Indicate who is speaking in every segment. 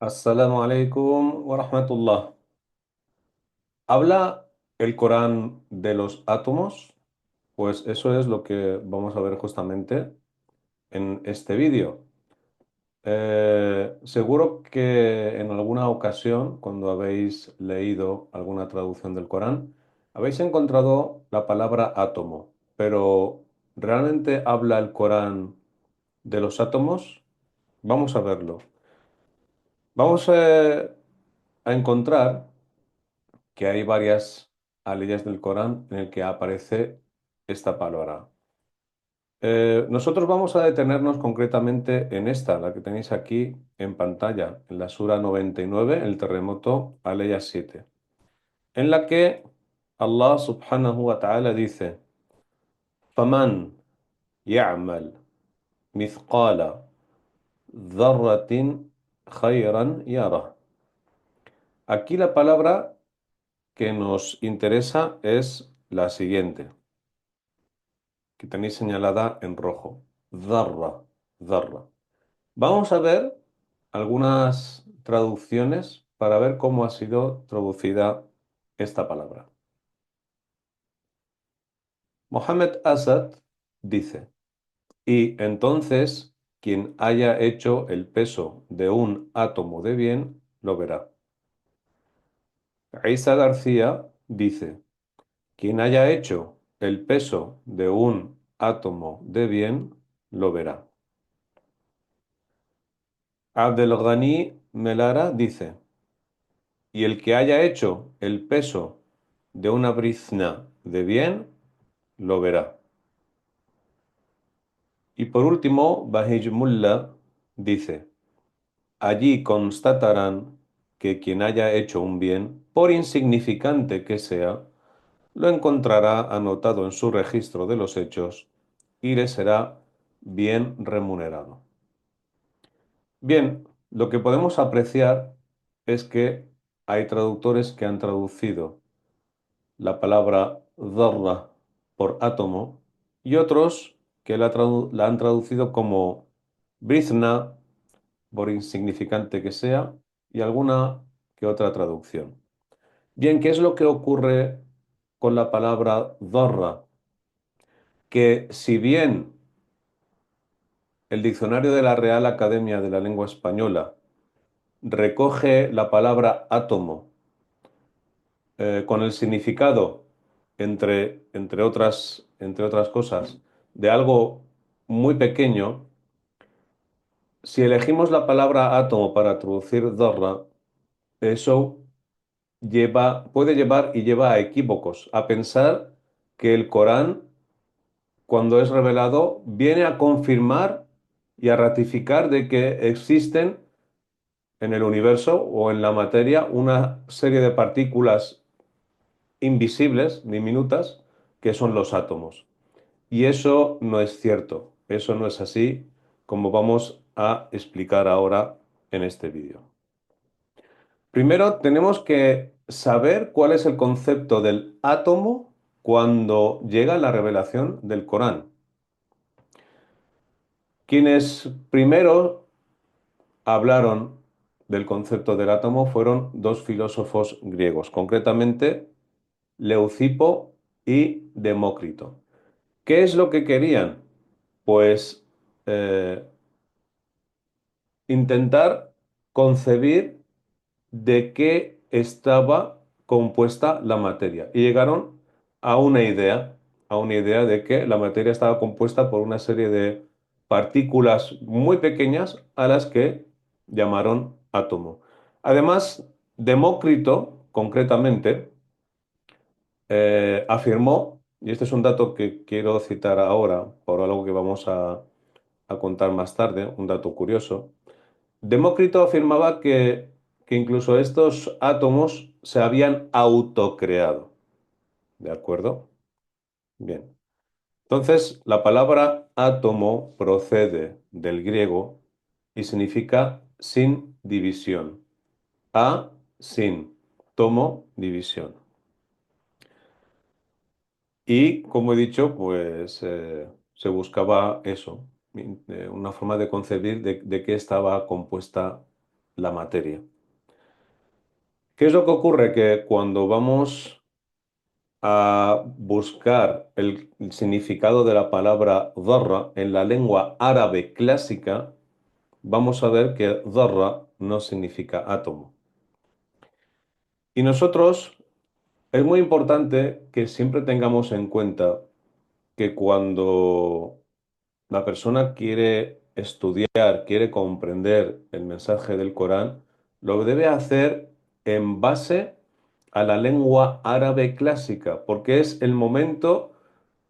Speaker 1: Assalamu alaikum wa rahmatullah. ¿Habla el Corán de los átomos? Pues eso es lo que vamos a ver justamente en este vídeo. Seguro que en alguna ocasión, cuando habéis leído alguna traducción del Corán, habéis encontrado la palabra átomo, pero ¿realmente habla el Corán de los átomos? Vamos a verlo. Vamos a encontrar que hay varias aleyas del Corán en el que aparece esta palabra. Nosotros vamos a detenernos concretamente en esta, la que tenéis aquí en pantalla, en la Sura 99, el terremoto, aleya 7, en la que Allah subhanahu wa ta'ala dice: فَمَنْ يَعْمَلْ مِثْقَالَ ذَرَّةٍ خَيْرًا يَرَهُ. Aquí la palabra que nos interesa es la siguiente, que tenéis señalada en rojo. Dharra, dharra. Vamos a ver algunas traducciones para ver cómo ha sido traducida esta palabra. Mohammed Asad dice: y entonces quien haya hecho el peso de un átomo de bien lo verá. Isa García dice: quien haya hecho el peso de un átomo de bien lo verá. Abdelghani Melara dice: y el que haya hecho el peso de una brizna de bien, lo verá. Y por último, Bahij Mullah dice: allí constatarán que quien haya hecho un bien, por insignificante que sea, lo encontrará anotado en su registro de los hechos y le será bien remunerado. Bien, lo que podemos apreciar es que hay traductores que han traducido la palabra dharra por átomo y otros que la han traducido como brizna, por insignificante que sea, y alguna que otra traducción. Bien, ¿qué es lo que ocurre con la palabra dharra? Que si bien el diccionario de la Real Academia de la Lengua Española recoge la palabra átomo con el significado, entre otras cosas, de algo muy pequeño, si elegimos la palabra átomo para traducir dharra, eso puede llevar y lleva a equívocos, a pensar que el Corán, cuando es revelado, viene a confirmar y a ratificar de que existen en el universo o en la materia una serie de partículas invisibles, diminutas, que son los átomos. Y eso no es cierto, eso no es así, como vamos a explicar ahora en este vídeo. Primero tenemos que saber cuál es el concepto del átomo cuando llega la revelación del Corán. Quienes primero hablaron del concepto del átomo fueron dos filósofos griegos, concretamente Leucipo y Demócrito. ¿Qué es lo que querían? Pues intentar concebir de qué estaba compuesta la materia. Y llegaron a una idea de que la materia estaba compuesta por una serie de partículas muy pequeñas a las que llamaron átomo. Además, Demócrito, concretamente, afirmó, y este es un dato que quiero citar ahora por algo que vamos a contar más tarde, un dato curioso. Demócrito afirmaba que incluso estos átomos se habían autocreado. ¿De acuerdo? Bien. Entonces, la palabra átomo procede del griego y significa sin división. A, sin, tomo, división. Y como he dicho, pues se buscaba eso, una forma de concebir de qué estaba compuesta la materia. ¿Qué es lo que ocurre? Que cuando vamos a buscar el significado de la palabra dharra en la lengua árabe clásica, vamos a ver que dharra no significa átomo. Y nosotros es muy importante que siempre tengamos en cuenta que cuando la persona quiere estudiar, quiere comprender el mensaje del Corán, lo debe hacer en base a la lengua árabe clásica, porque es el momento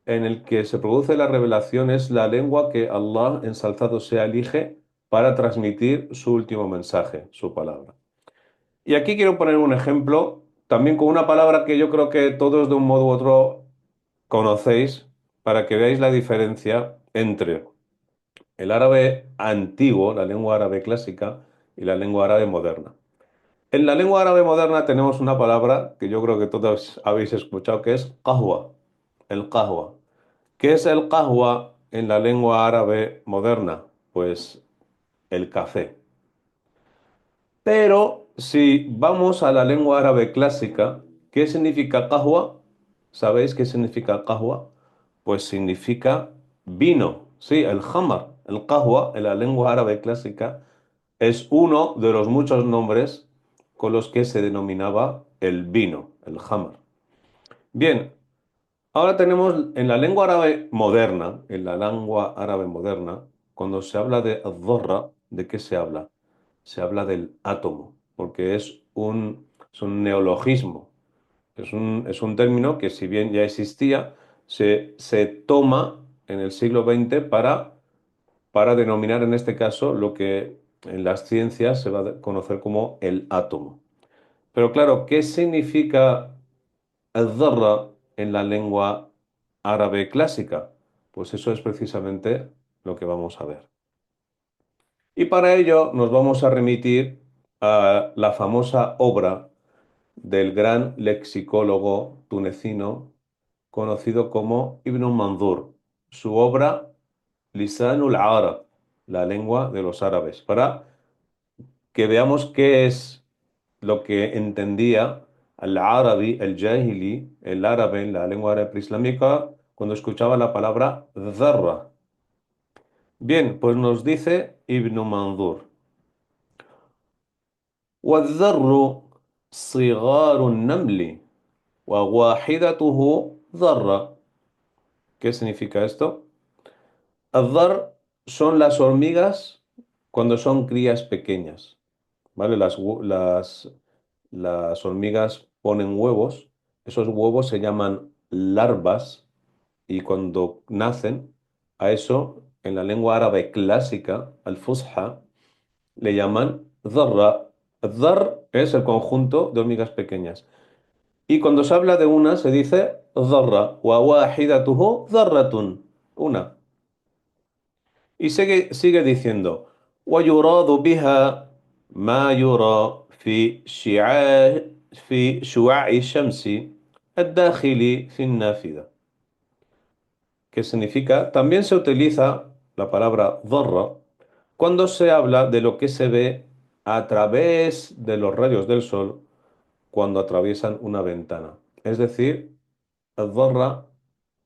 Speaker 1: en el que se produce la revelación, es la lengua que Allah, ensalzado sea, elige para transmitir su último mensaje, su palabra. Y aquí quiero poner un ejemplo, también con una palabra que yo creo que todos de un modo u otro conocéis, para que veáis la diferencia entre el árabe antiguo, la lengua árabe clásica, y la lengua árabe moderna. En la lengua árabe moderna tenemos una palabra que yo creo que todos habéis escuchado, que es qahwa, el qahwa. ¿Qué es el qahwa en la lengua árabe moderna? Pues el café. Pero si vamos a la lengua árabe clásica, ¿qué significa qahwa? ¿Sabéis qué significa qahwa? Pues significa vino. Sí, el jamar, el qahwa en la lengua árabe clásica es uno de los muchos nombres con los que se denominaba el vino, el jamar. Bien, ahora tenemos en la lengua árabe moderna, cuando se habla de dharra, ¿de qué se habla? Se habla del átomo, porque es un neologismo, es un término que si bien ya existía, se toma en el siglo XX para denominar en este caso lo que en las ciencias se va a conocer como el átomo. Pero claro, ¿qué significa el-dharra en la lengua árabe clásica? Pues eso es precisamente lo que vamos a ver. Y para ello nos vamos a remitir a la famosa obra del gran lexicólogo tunecino conocido como Ibn Mandur, su obra Lisanul Arab, la lengua de los árabes, para que veamos qué es lo que entendía el árabe, el jahili, el árabe, la lengua árabe preislámica, cuando escuchaba la palabra dharra. Bien, pues nos dice Ibn Mandur. والذر صغار النمل وواحدته ذرة. ¿Qué significa esto? Adhar son las hormigas cuando son crías pequeñas, ¿vale? Las hormigas ponen huevos, esos huevos se llaman larvas y cuando nacen, a eso en la lengua árabe clásica, al-fusha, le llaman dharra. Dhar es el conjunto de hormigas pequeñas. Y cuando se habla de una, se dice dharra, wa wahidatuhu dharratun, una. Y sigue diciendo, ويراد بها ما يرى في شعاع الشمس الداخل في النافذة. ¿Qué significa? También se utiliza la palabra dharra cuando se habla de lo que se ve a través de los rayos del sol cuando atraviesan una ventana. Es decir, el-dharra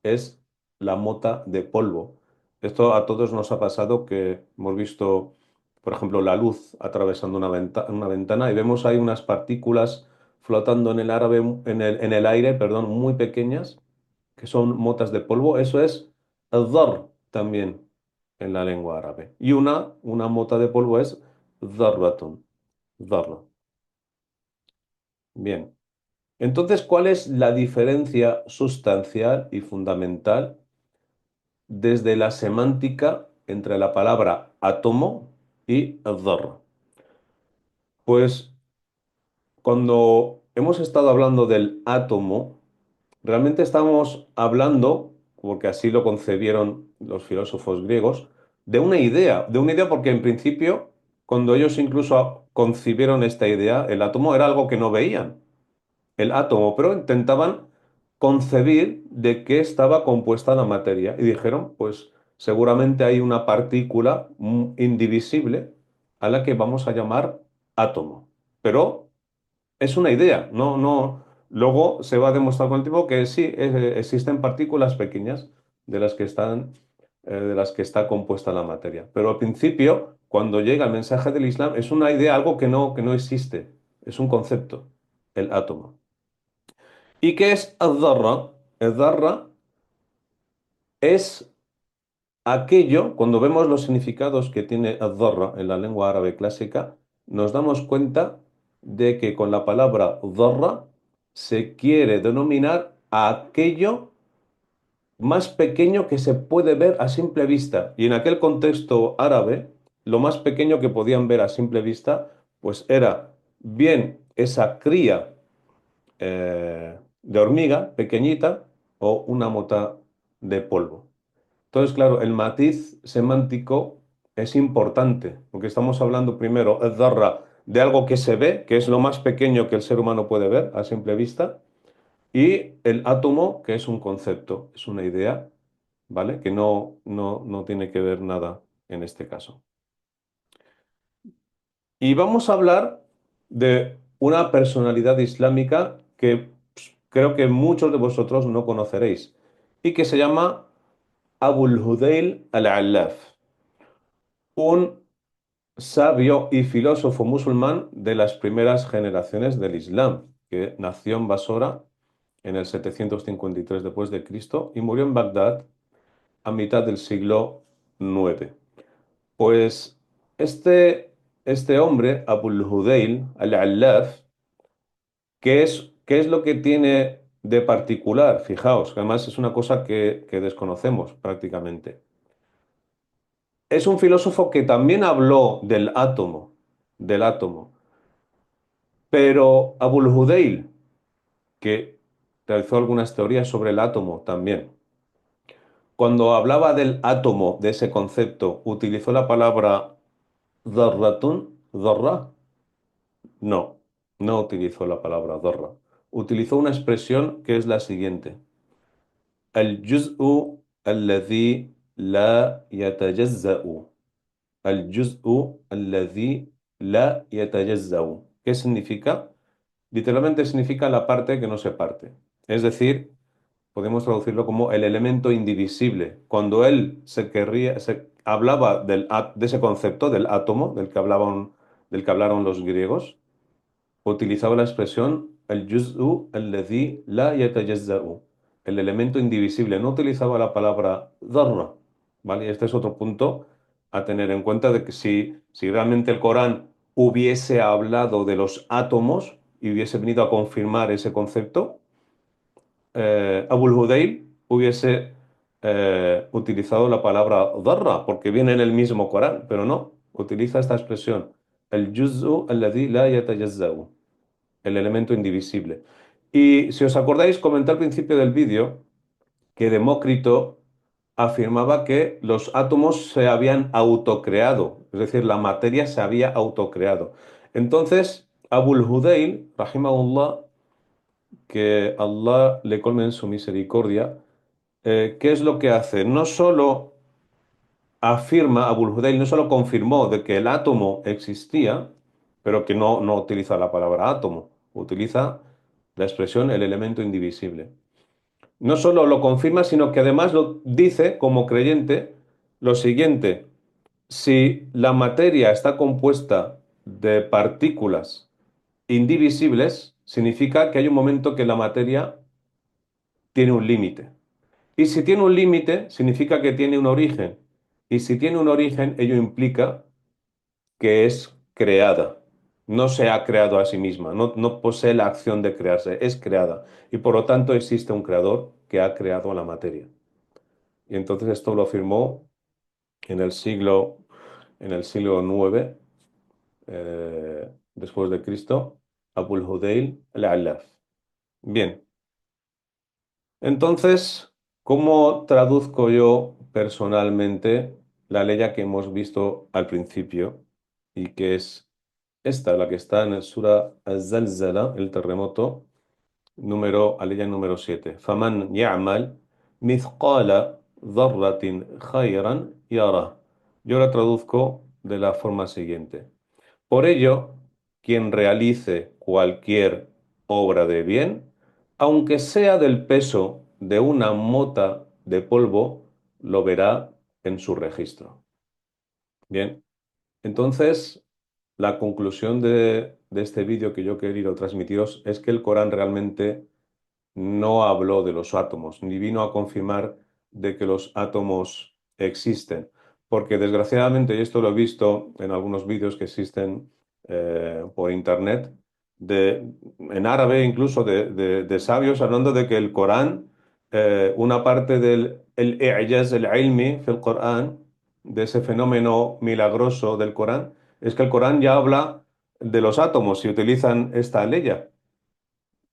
Speaker 1: es la mota de polvo. Esto a todos nos ha pasado que hemos visto, por ejemplo, la luz atravesando una ventana y vemos ahí unas partículas flotando en el en el aire, perdón, muy pequeñas, que son motas de polvo. Eso es el-dhar también en la lengua árabe. Y una mota de polvo es dharratun, dharra. Bien. Entonces, ¿cuál es la diferencia sustancial y fundamental desde la semántica entre la palabra átomo y dharra? Pues cuando hemos estado hablando del átomo, realmente estamos hablando, porque así lo concebieron los filósofos griegos, de una idea porque en principio, cuando ellos incluso concibieron esta idea, el átomo era algo que no veían. El átomo, pero intentaban concebir de qué estaba compuesta la materia y dijeron, pues seguramente hay una partícula indivisible a la que vamos a llamar átomo. Pero es una idea, no. Luego se va a demostrar con el tiempo que sí, existen partículas pequeñas de las que está compuesta la materia. Pero al principio, cuando llega el mensaje del Islam, es una idea, algo que no existe. Es un concepto, el átomo. ¿Y qué es el-dharra? El-dharra es aquello, cuando vemos los significados que tiene el-dharra en la lengua árabe clásica, nos damos cuenta de que con la palabra dharra se quiere denominar a aquello más pequeño que se puede ver a simple vista. Y en aquel contexto árabe, lo más pequeño que podían ver a simple vista, pues era bien esa cría de hormiga pequeñita o una mota de polvo. Entonces, claro, el matiz semántico es importante, porque estamos hablando primero, el dharra, de algo que se ve, que es lo más pequeño que el ser humano puede ver a simple vista, y el átomo, que es un concepto, es una idea, ¿vale? Que no tiene que ver nada en este caso. Y vamos a hablar de una personalidad islámica que creo que muchos de vosotros no conoceréis y que se llama Abul Hudayl al-Allaf, un sabio y filósofo musulmán de las primeras generaciones del Islam, que nació en Basora en el 753 después de Cristo y murió en Bagdad a mitad del siglo IX. Pues este hombre, Abul Hudayl al-Allaf, ¿qué es lo que tiene de particular? Fijaos, que además es una cosa que desconocemos prácticamente. Es un filósofo que también habló del átomo, pero Abul Hudayl, que realizó algunas teorías sobre el átomo también, cuando hablaba del átomo, de ese concepto, utilizó la palabra dharratun, dharra. No, no utilizó la palabra dharra. Utilizó una expresión que es la siguiente. الجزء الذي لا يتجزأ. الجزء الذي لا يتجزأ. ¿Qué significa? Literalmente significa la parte que no se parte. Es decir, podemos traducirlo como el elemento indivisible. Cuando él hablaba de ese concepto del átomo, del que hablaron los griegos, utilizaba la expresión el juz'u alladhi la yatajazza'u, el elemento indivisible. No utilizaba la palabra dharra, ¿vale? Y este es otro punto a tener en cuenta de que si realmente el Corán hubiese hablado de los átomos y hubiese venido a confirmar ese concepto, Abul Hudayl hubiese utilizado la palabra dharra, porque viene en el mismo Corán, pero no, utiliza esta expresión, el juz'u alladhi la yatajazza'u, el elemento indivisible. Y si os acordáis, comenté al principio del vídeo que Demócrito afirmaba que los átomos se habían autocreado, es decir, la materia se había autocreado. Entonces, Abul Hudayl, rahimahullah, que Allah le colme en su misericordia, ¿qué es lo que hace? No solo afirma, Abul Hudayl no solo confirmó de que el átomo existía, pero que no utiliza la palabra átomo, utiliza la expresión el elemento indivisible. No solo lo confirma, sino que además lo dice como creyente lo siguiente: si la materia está compuesta de partículas indivisibles, significa que hay un momento que la materia tiene un límite. Y si tiene un límite, significa que tiene un origen. Y si tiene un origen, ello implica que es creada. No se ha creado a sí misma, no posee la acción de crearse, es creada. Y por lo tanto existe un creador que ha creado la materia. Y entonces esto lo afirmó en el siglo IX, después de Cristo, Abul Hudayl al-Allaf. Bien, entonces, ¿cómo traduzco yo personalmente la ley que hemos visto al principio y que es esta, la que está en el Sura Az-Zalzala, el terremoto, aleya número 7? Faman ya'mal mithqala dharratin khayran yarah. Yo la traduzco de la forma siguiente. Por ello, quien realice cualquier obra de bien, aunque sea del peso de una mota de polvo, lo verá en su registro. Bien, entonces la conclusión de este vídeo que yo he querido transmitiros es que el Corán realmente no habló de los átomos, ni vino a confirmar de que los átomos existen. Porque desgraciadamente, y esto lo he visto en algunos vídeos que existen por internet, en árabe incluso, de sabios hablando de que el Corán, una parte del el i'jaz el-ilmi fil Corán, de ese fenómeno milagroso del Corán, es que el Corán ya habla de los átomos y utilizan esta ley.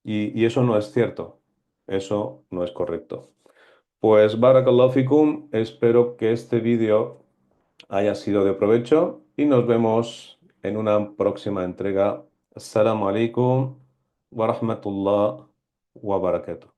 Speaker 1: Y eso no es cierto. Eso no es correcto. Pues Barakallahu fikum, espero que este vídeo haya sido de provecho y nos vemos en una próxima entrega. Assalamu alaikum wa rahmatullah wa barakatuh.